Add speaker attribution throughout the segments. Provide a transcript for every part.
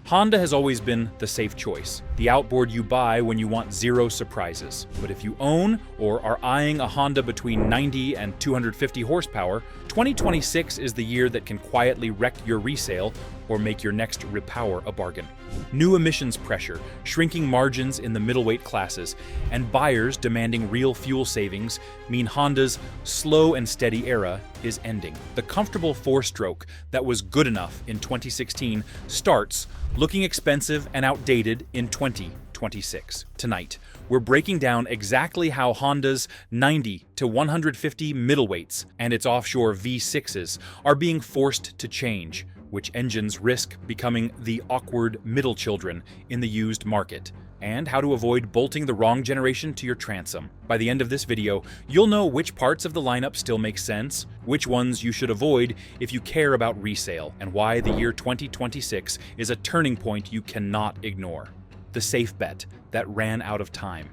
Speaker 1: Honda has always been the safe choice, the outboard you buy when you want zero surprises. But if you own or are eyeing a Honda between 90 and 250 horsepower, 2026 is the year that can quietly wreck your resale or make your next repower a bargain. New emissions pressure, shrinking margins in the middleweight classes, and buyers demanding real fuel savings mean Honda's slow and steady era is ending. The comfortable four-stroke that was good enough in 2016 starts looking expensive and outdated in 2026. Tonight, we're breaking down exactly how Honda's 90 to 150 middleweights and its offshore V6s are being forced to change, which engines risk becoming the awkward middle children in the used market, and how to avoid bolting the wrong generation to your transom. By the end of this video, you'll know which parts of the lineup still make sense, which ones you should avoid if you care about resale, and why the year 2026 is a turning point you cannot ignore. The safe bet that ran out of time.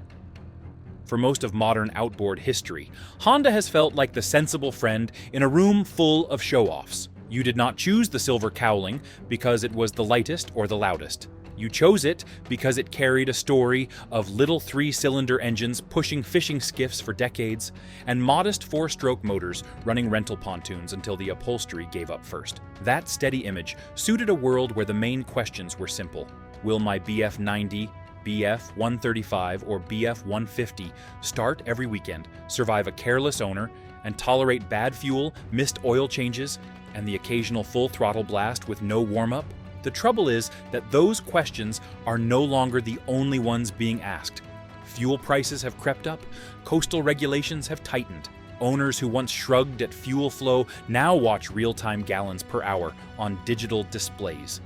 Speaker 1: For most of modern outboard history, Honda has felt like the sensible friend in a room full of show-offs. You did not choose the silver cowling because it was the lightest or the loudest. You chose it because it carried a story of little three-cylinder engines pushing fishing skiffs for decades and modest four-stroke motors running rental pontoons until the upholstery gave up first. That steady image suited a world where the main questions were simple. Will my BF 90, BF 135, or BF 150 start every weekend, survive a careless owner, and tolerate bad fuel, missed oil changes, and the occasional full throttle blast with no warm-up? The trouble is that those questions are no longer the only ones being asked. Fuel prices have crept up, coastal regulations have tightened. Owners who once shrugged at fuel flow now watch real-time gallons per hour on digital displays.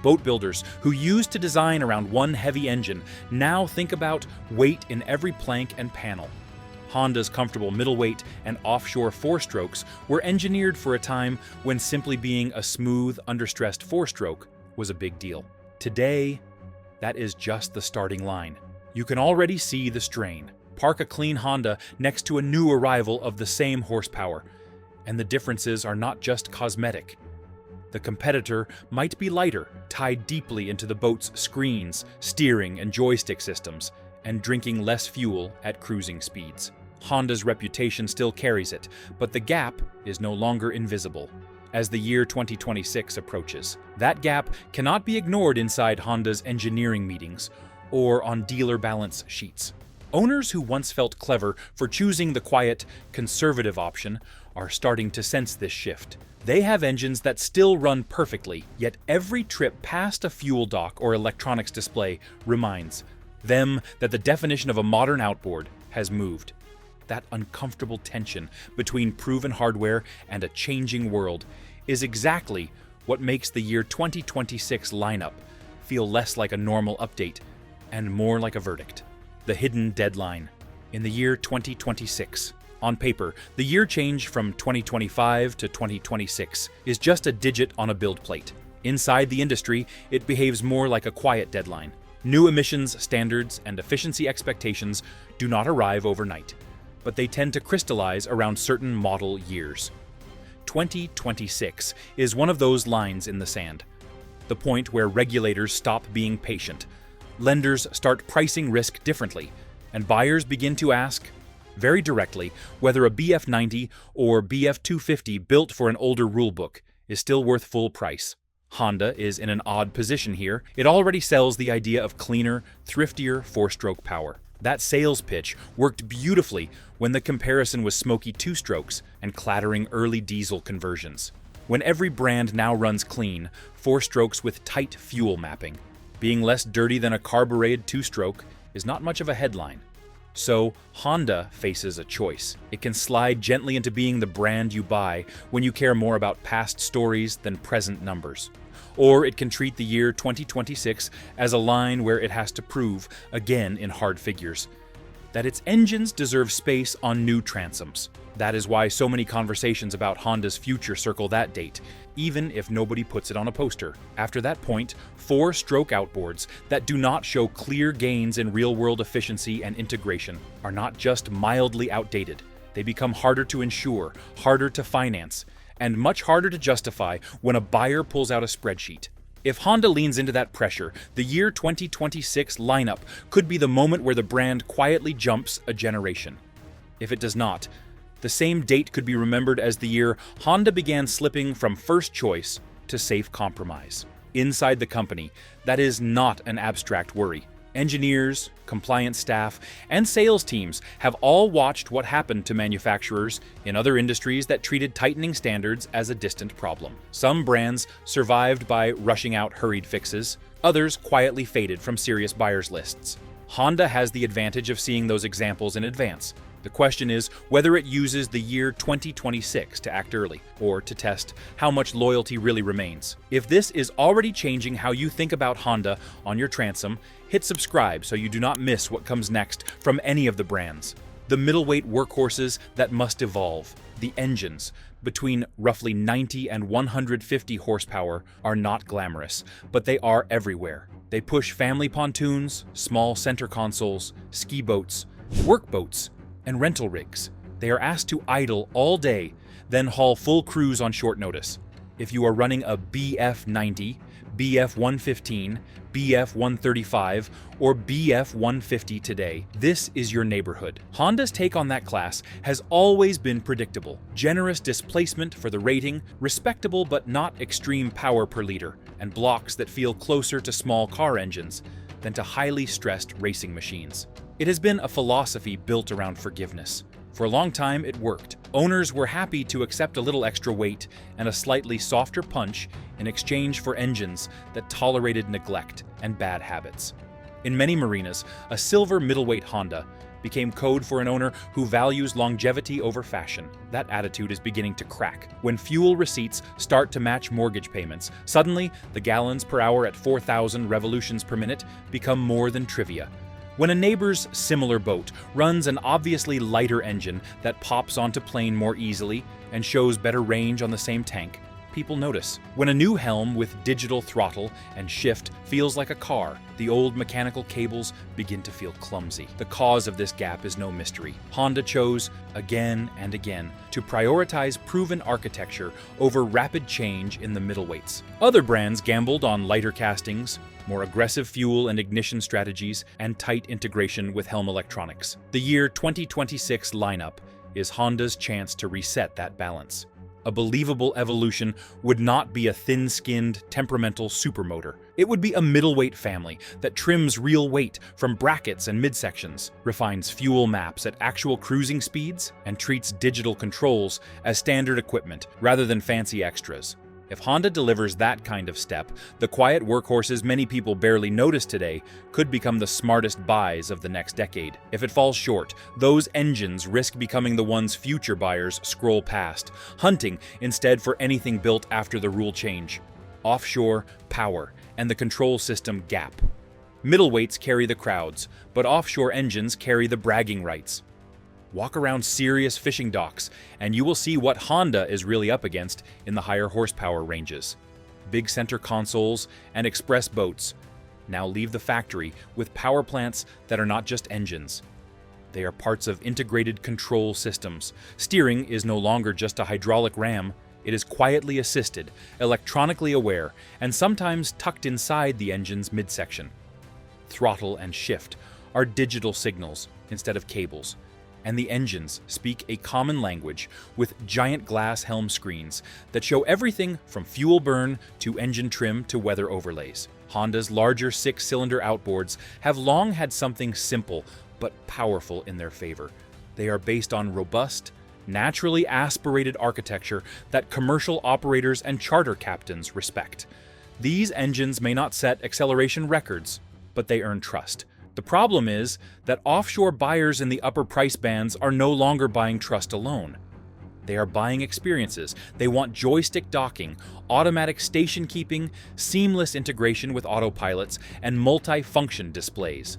Speaker 1: Boat builders who used to design around one heavy engine now think about weight in every plank and panel. Honda's comfortable middleweight and offshore four-strokes were engineered for a time when simply being a smooth, understressed four-stroke was a big deal. Today, that is just the starting line. You can already see the strain. Park a clean Honda next to a new arrival of the same horsepower, and the differences are not just cosmetic. The competitor might be lighter, tied deeply into the boat's screens, steering, and joystick systems, and drinking less fuel at cruising speeds. Honda's reputation still carries it, but the gap is no longer invisible. As the year 2026 approaches, that gap cannot be ignored inside Honda's engineering meetings or on dealer balance sheets. Owners who once felt clever for choosing the quiet, conservative option are starting to sense this shift. They have engines that still run perfectly, yet every trip past a fuel dock or electronics display reminds them that the definition of a modern outboard has moved. That uncomfortable tension between proven hardware and a changing world is exactly what makes the year 2026 lineup feel less like a normal update and more like a verdict. The hidden deadline. In the year 2026, on paper, the year change from 2025 to 2026 is just a digit on a build plate. Inside the industry, it behaves more like a quiet deadline. New emissions standards and efficiency expectations do not arrive overnight, but they tend to crystallize around certain model years. 2026 is one of those lines in the sand, the point where regulators stop being patient, lenders start pricing risk differently, and buyers begin to ask, very directly, whether a BF 90 or BF 250 built for an older rulebook is still worth full price. Honda is in an odd position here. It already sells the idea of cleaner, thriftier four-stroke power. That sales pitch worked beautifully when the comparison was smoky two-strokes and clattering early diesel conversions. When every brand now runs clean, four-strokes with tight fuel mapping, being less dirty than a carbureted two-stroke is not much of a headline. So, Honda faces a choice. It can slide gently into being the brand you buy when you care more about past stories than present numbers. Or it can treat the year 2026 as a line where it has to prove, again in hard figures, that its engines deserve space on new transoms. That is why so many conversations about Honda's future circle that date, even if nobody puts it on a poster. After that point, four-stroke outboards that do not show clear gains in real-world efficiency and integration are not just mildly outdated. They become harder to insure, harder to finance, and much harder to justify when a buyer pulls out a spreadsheet. If Honda leans into that pressure, the year 2026 lineup could be the moment where the brand quietly jumps a generation. If it does not, the same date could be remembered as the year Honda began slipping from first choice to safe compromise. Inside the company, that is not an abstract worry. Engineers, compliance staff, and sales teams have all watched what happened to manufacturers in other industries that treated tightening standards as a distant problem. Some brands survived by rushing out hurried fixes, others quietly faded from serious buyers lists. Honda has the advantage of seeing those examples in advance. The question is whether it uses the year 2026 to act early, or to test how much loyalty really remains. If this is already changing how you think about Honda on your transom, hit subscribe so you do not miss what comes next from any of the brands. The middleweight workhorses that must evolve, the engines, between roughly 90 and 150 horsepower, are not glamorous, but they are everywhere. They push family pontoons, small center consoles, ski boats, work boats, and rental rigs. They are asked to idle all day, then haul full crews on short notice. If you are running a BF90, BF115, BF135, or BF150 today, this is your neighborhood. Honda's take on that class has always been predictable. Generous displacement for the rating, respectable but not extreme power per liter, and blocks that feel closer to small car engines than to highly stressed racing machines. It has been a philosophy built around forgiveness. For a long time, it worked. Owners were happy to accept a little extra weight and a slightly softer punch in exchange for engines that tolerated neglect and bad habits. In many marinas, a silver middleweight Honda became code for an owner who values longevity over fashion. That attitude is beginning to crack. When fuel receipts start to match mortgage payments, suddenly the gallons per hour at 4,000 revolutions per minute become more than trivia. When a neighbor's similar boat runs an obviously lighter engine that pops onto plane more easily and shows better range on the same tank, people notice. When a new helm with digital throttle and shift feels like a car, the old mechanical cables begin to feel clumsy. The cause of this gap is no mystery. Honda chose, again and again, to prioritize proven architecture over rapid change in the middleweights. Other brands gambled on lighter castings, more aggressive fuel and ignition strategies, and tight integration with helm electronics. The year 2026 lineup is Honda's chance to reset that balance. A believable evolution would not be a thin-skinned, temperamental supermotor. It would be a middleweight family that trims real weight from brackets and midsections, refines fuel maps at actual cruising speeds, and treats digital controls as standard equipment rather than fancy extras. If Honda delivers that kind of step, the quiet workhorses many people barely notice today could become the smartest buys of the next decade. If it falls short, those engines risk becoming the ones future buyers scroll past, hunting instead for anything built after the rule change. Offshore, power, and the control system gap. Middleweights carry the crowds, but offshore engines carry the bragging rights. Walk around serious fishing docks, and you will see what Honda is really up against in the higher horsepower ranges. Big center consoles and express boats now leave the factory with power plants that are not just engines. They are parts of integrated control systems. Steering is no longer just a hydraulic ram. It is quietly assisted, electronically aware, and sometimes tucked inside the engine's midsection. Throttle and shift are digital signals instead of cables, and the engines speak a common language with giant glass helm screens that show everything from fuel burn to engine trim to weather overlays. Honda's larger six-cylinder outboards have long had something simple but powerful in their favor. They are based on robust, naturally aspirated architecture that commercial operators and charter captains respect. These engines may not set acceleration records, but they earn trust. The problem is that offshore buyers in the upper price bands are no longer buying trust alone. They are buying experiences. They want joystick docking, automatic station keeping, seamless integration with autopilots, and multi-function displays.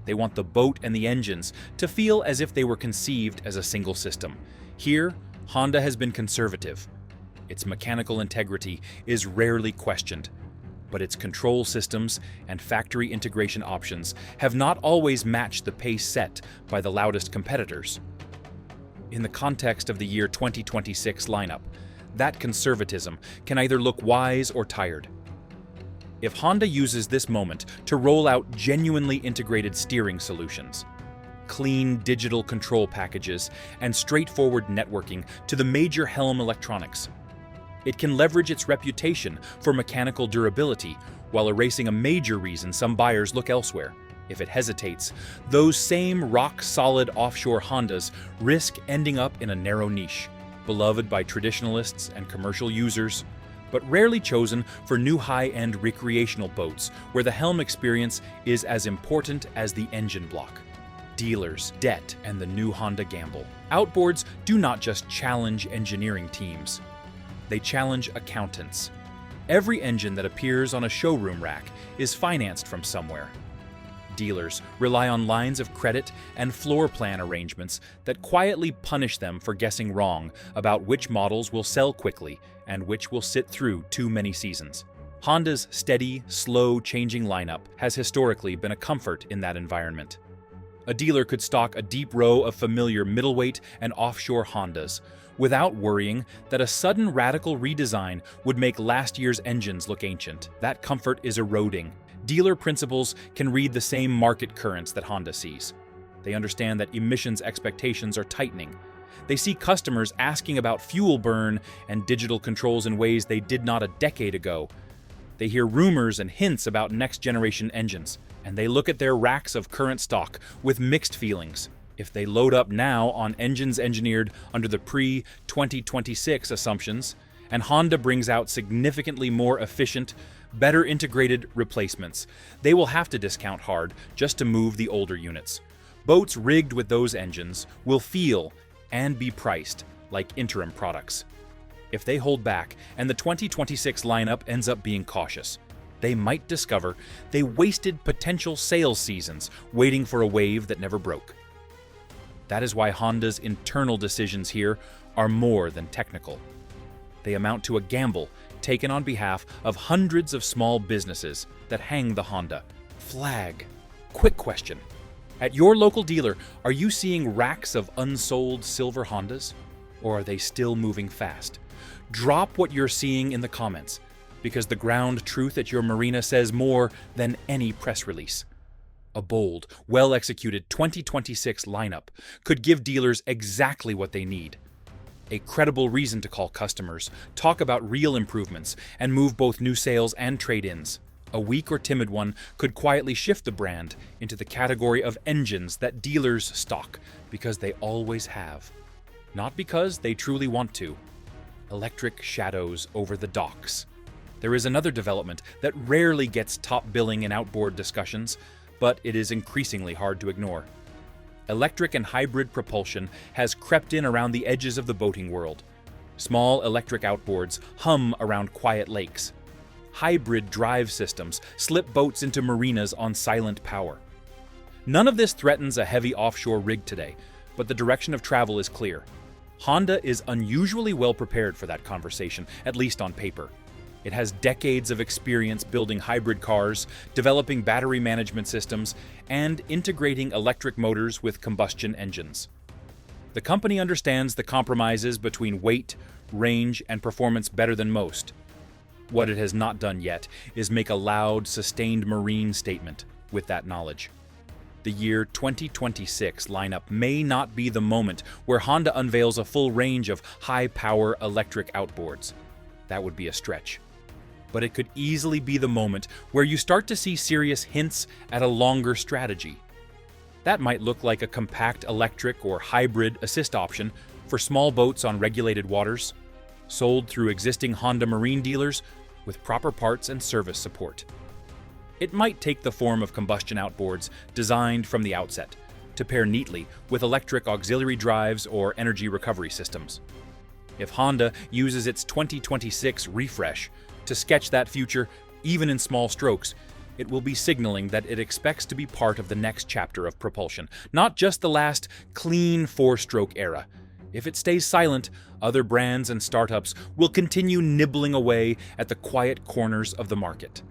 Speaker 1: They want the boat and the engines to feel as if they were conceived as a single system. Here, Honda has been conservative. Its mechanical integrity is rarely questioned, but its control systems and factory integration options have not always matched the pace set by the loudest competitors. In the context of the year 2026 lineup, that conservatism can either look wise or tired. if Honda uses this moment to roll out genuinely integrated steering solutions, clean digital control packages, and straightforward networking to the major helm electronics, it can leverage its reputation for mechanical durability while erasing a major reason some buyers look elsewhere. If it hesitates, those same rock-solid offshore Hondas risk ending up in a narrow niche, beloved by traditionalists and commercial users, but rarely chosen for new high-end recreational boats where the helm experience is as important as the engine block. Dealers, debt, and the new Honda gamble. Outboards do not just challenge engineering teams. They challenge accountants. Every engine that appears on a showroom rack is financed from somewhere. Dealers rely on lines of credit and floor plan arrangements that quietly punish them for guessing wrong about which models will sell quickly and which will sit through too many seasons. Honda's steady, slow-changing lineup has historically been a comfort in that environment. A dealer could stock a deep row of familiar middleweight and offshore Hondas without worrying that a sudden radical redesign would make last year's engines look ancient. That comfort is eroding. Dealer principals can read the same market currents that Honda sees. They understand that emissions expectations are tightening. They see customers asking about fuel burn and digital controls in ways they did not a decade ago. They hear rumors and hints about next-generation engines, and they look at their racks of current stock with mixed feelings. If they load up now on engines engineered under the pre-2026 assumptions, and Honda brings out significantly more efficient, better integrated replacements, they will have to discount hard just to move the older units. Boats rigged with those engines will feel and be priced like interim products. If they hold back and the 2026 lineup ends up being cautious, they might discover they wasted potential sales seasons waiting for a wave that never broke. That is why Honda's internal decisions here are more than technical. They amount to a gamble taken on behalf of hundreds of small businesses that hang the Honda flag. Quick question. At your local dealer, are you seeing racks of unsold silver Hondas? Or are they still moving fast? Drop what you're seeing in the comments, because the ground truth at your marina says more than any press release. A bold, well-executed 2026 lineup could give dealers exactly what they need. A credible reason to call customers, talk about real improvements, and move both new sales and trade-ins. A weak or timid one could quietly shift the brand into the category of engines that dealers stock because they always have, not because they truly want to. Electric shadows over the docks. There is another development that rarely gets top billing in outboard discussions, but it is increasingly hard to ignore. Electric and hybrid propulsion has crept in around the edges of the boating world. Small electric outboards hum around quiet lakes. Hybrid drive systems slip boats into marinas on silent power. None of this threatens a heavy offshore rig today, but the direction of travel is clear. Honda is unusually well prepared for that conversation, at least on paper. It has decades of experience building hybrid cars, developing battery management systems, and integrating electric motors with combustion engines. The company understands the compromises between weight, range, and performance better than most. What it has not done yet is make a loud, sustained marine statement with that knowledge. The year 2026 lineup may not be the moment where Honda unveils a full range of high-power electric outboards. That would be a stretch. But it could easily be the moment where you start to see serious hints at a longer strategy. That might look like a compact electric or hybrid assist option for small boats on regulated waters, sold through existing Honda marine dealers with proper parts and service support. It might take the form of combustion outboards designed from the outset to pair neatly with electric auxiliary drives or energy recovery systems. If Honda uses its 2026 refresh to sketch that future, even in small strokes, it will be signaling that it expects to be part of the next chapter of propulsion, not just the last clean four-stroke era. If it stays silent, other brands and startups will continue nibbling away at the quiet corners of the market.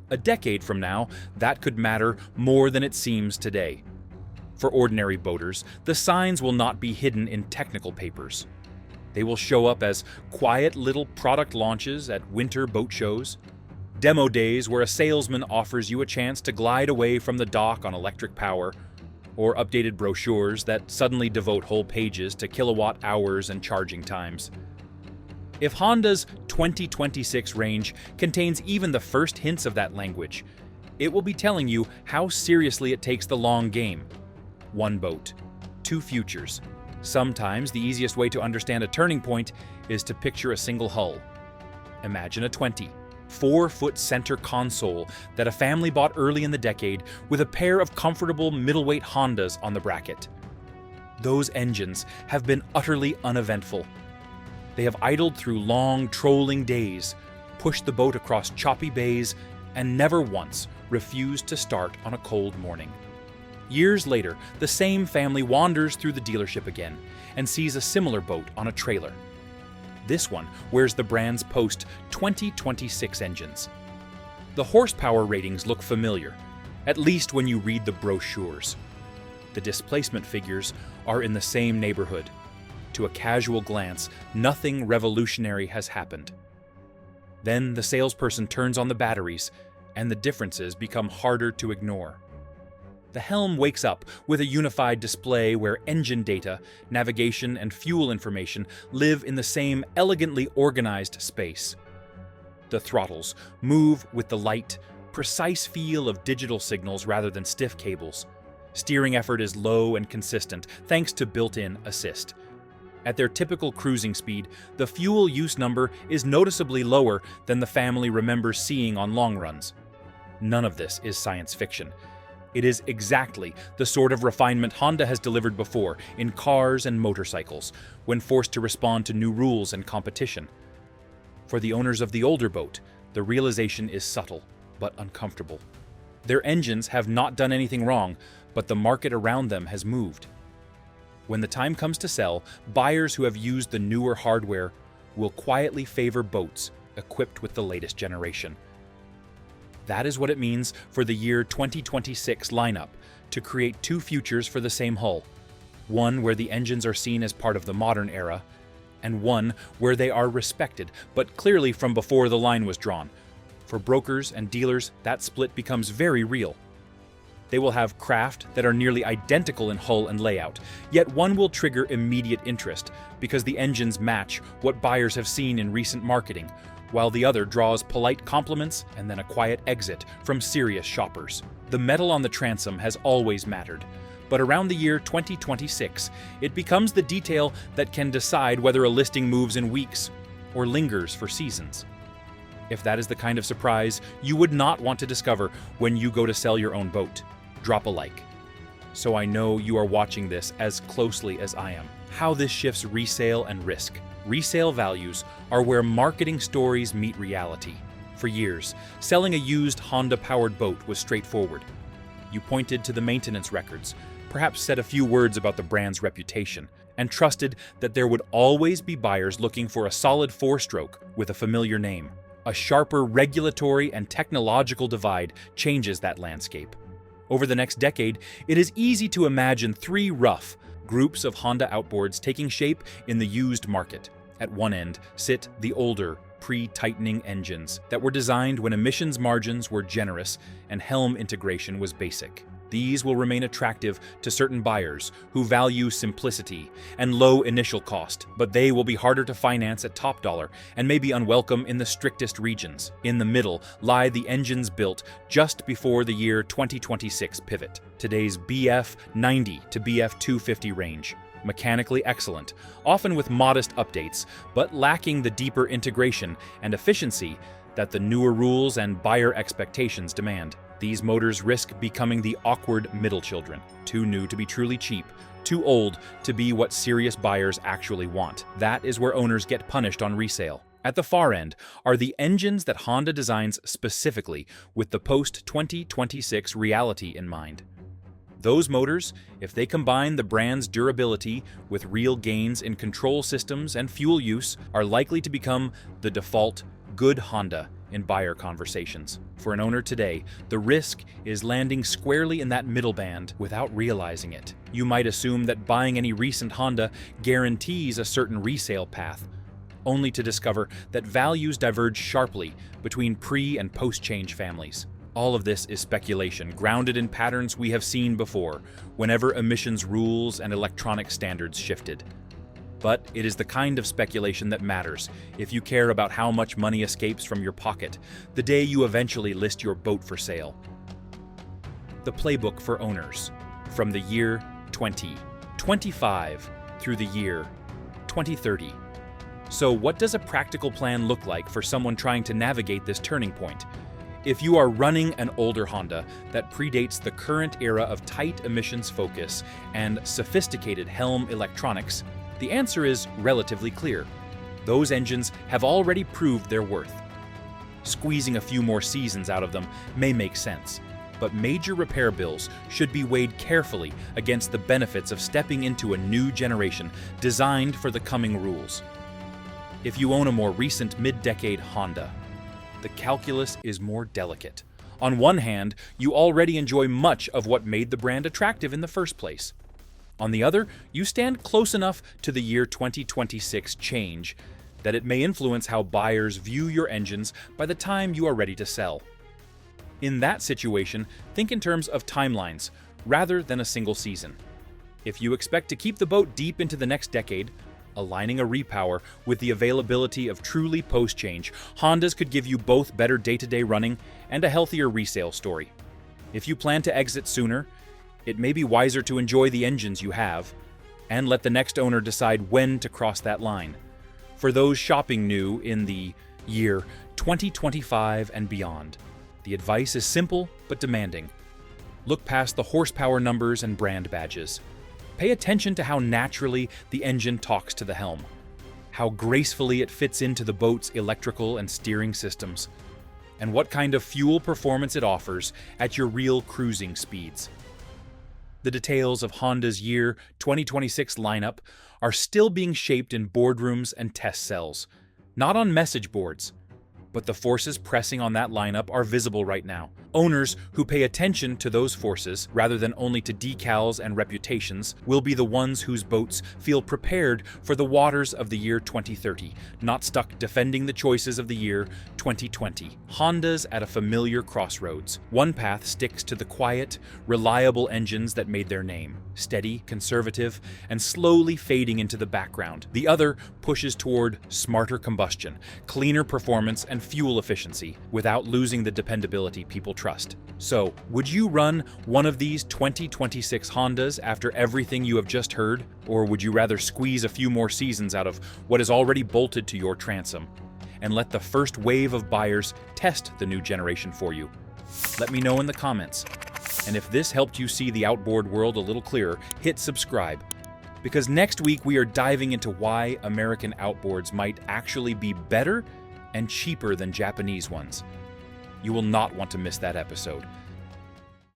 Speaker 1: A decade from now, that could matter more than it seems today. For ordinary boaters, the signs will not be hidden in technical papers. They will show up as quiet little product launches at winter boat shows, Demo days where a salesman offers you a chance to glide away from the dock on electric power, or updated brochures that suddenly devote whole pages to kilowatt hours and charging times. If Honda's 2026 range contains even the first hints of that language, it will be telling you how seriously it takes the long game. One boat, two futures. Sometimes the easiest way to understand a turning point is to picture a single hull. Imagine a 4-foot center console that a family bought early in the decade with a pair of comfortable middleweight Hondas on the bracket. Those engines have been utterly uneventful. They have idled through long, trolling days, pushed the boat across choppy bays, and never once refused to start on a cold morning. Years later, the same family wanders through the dealership again and sees a similar boat on a trailer. This one wears the brand's post 2026 engines. The horsepower ratings look familiar, at least when you read the brochures. The displacement figures are in the same neighborhood. To a casual glance, nothing revolutionary has happened. Then the salesperson turns on the batteries, and the differences become harder to ignore. The helm wakes up with a unified display where engine data, navigation, and fuel information live in the same elegantly organized space. The throttles move with the light, precise feel of digital signals rather than stiff cables. Steering effort is low and consistent thanks to built-in assist. At their typical cruising speed, the fuel use number is noticeably lower than the family remembers seeing on long runs. None of this is science fiction. It is exactly the sort of refinement Honda has delivered before in cars and motorcycles, when forced to respond to new rules and competition. For the owners of the older boat, the realization is subtle but uncomfortable. Their engines have not done anything wrong, but the market around them has moved. When the time comes to sell, buyers who have used the newer hardware will quietly favor boats equipped with the latest generation. That is what it means for the year 2026 lineup to create two futures for the same hull, one where the engines are seen as part of the modern era, and one where they are respected, but clearly from before the line was drawn. For brokers and dealers, that split becomes very real. They will have craft that are nearly identical in hull and layout, yet one will trigger immediate interest because the engines match what buyers have seen in recent marketing, while the other draws polite compliments and then a quiet exit from serious shoppers. The metal on the transom has always mattered, but around the year 2026, it becomes the detail that can decide whether a listing moves in weeks or lingers for seasons. If that is the kind of surprise you would not want to discover when you go to sell your own boat, drop a like, so I know you are watching this as closely as I am. How this shifts resale and risk. Resale values are where marketing stories meet reality. For years, selling a used Honda-powered boat was straightforward. You pointed to the maintenance records, perhaps said a few words about the brand's reputation, and trusted that there would always be buyers looking for a solid four-stroke with a familiar name. A sharper regulatory and technological divide changes that landscape. Over the next decade, it is easy to imagine three rough groups of Honda outboards taking shape in the used market. At one end sit the older, pre-tightening engines that were designed when emissions margins were generous and helm integration was basic. These will remain attractive to certain buyers who value simplicity and low initial cost, but they will be harder to finance at top dollar and may be unwelcome in the strictest regions. In the middle lie the engines built just before the year 2026 pivot, today's BF 90 to BF 250 range. Mechanically excellent, often with modest updates, but lacking the deeper integration and efficiency that the newer rules and buyer expectations demand. These motors risk becoming the awkward middle children, too new to be truly cheap, too old to be what serious buyers actually want. That is where owners get punished on resale. At the far end are the engines that Honda designs specifically with the post-2026 reality in mind. Those motors, if they combine the brand's durability with real gains in control systems and fuel use, are likely to become the default good Honda in buyer conversations. For an owner today, the risk is landing squarely in that middle band without realizing it. You might assume that buying any recent Honda guarantees a certain resale path, only to discover that values diverge sharply between pre- and post-change families. All of this is speculation, grounded in patterns we have seen before, whenever emissions rules and electronic standards shifted. But it is the kind of speculation that matters if you care about how much money escapes from your pocket the day you eventually list your boat for sale. The playbook for owners, from the year 2025 through the year 2030. So what does a practical plan look like for someone trying to navigate this turning point? If you are running an older Honda that predates the current era of tight emissions focus and sophisticated helm electronics, the answer is relatively clear. Those engines have already proved their worth. Squeezing a few more seasons out of them may make sense, but major repair bills should be weighed carefully against the benefits of stepping into a new generation designed for the coming rules. If you own a more recent mid-decade Honda, the calculus is more delicate. On one hand, you already enjoy much of what made the brand attractive in the first place. On the other, you stand close enough to the year 2026 change that it may influence how buyers view your engines by the time you are ready to sell. In that situation, think in terms of timelines rather than a single season. If you expect to keep the boat deep into the next decade, aligning a repower with the availability of truly post-change, Hondas could give you both better day-to-day running and a healthier resale story. If you plan to exit sooner, it may be wiser to enjoy the engines you have and let the next owner decide when to cross that line. For those shopping new in the year 2025 and beyond, the advice is simple but demanding. Look past the horsepower numbers and brand badges. Pay attention to how naturally the engine talks to the helm, how gracefully it fits into the boat's electrical and steering systems, and what kind of fuel performance it offers at your real cruising speeds. The details of Honda's year 2026 lineup are still being shaped in boardrooms and test cells, not on message boards. But the forces pressing on that lineup are visible right now. Owners who pay attention to those forces, rather than only to decals and reputations, will be the ones whose boats feel prepared for the waters of the year 2030, not stuck defending the choices of the year 2020. Honda's at a familiar crossroads. One path sticks to the quiet, reliable engines that made their name, steady, conservative, and slowly fading into the background. The other pushes toward smarter combustion, cleaner performance, and fuel efficiency without losing the dependability people trust. So, would you run one of these 2026 Hondas after everything you have just heard? Or would you rather squeeze a few more seasons out of what is already bolted to your transom and let the first wave of buyers test the new generation for you? Let me know in the comments. And if this helped you see the outboard world a little clearer, hit subscribe. Because next week we are diving into why American outboards might actually be better and cheaper than Japanese ones. You will not want to miss that episode.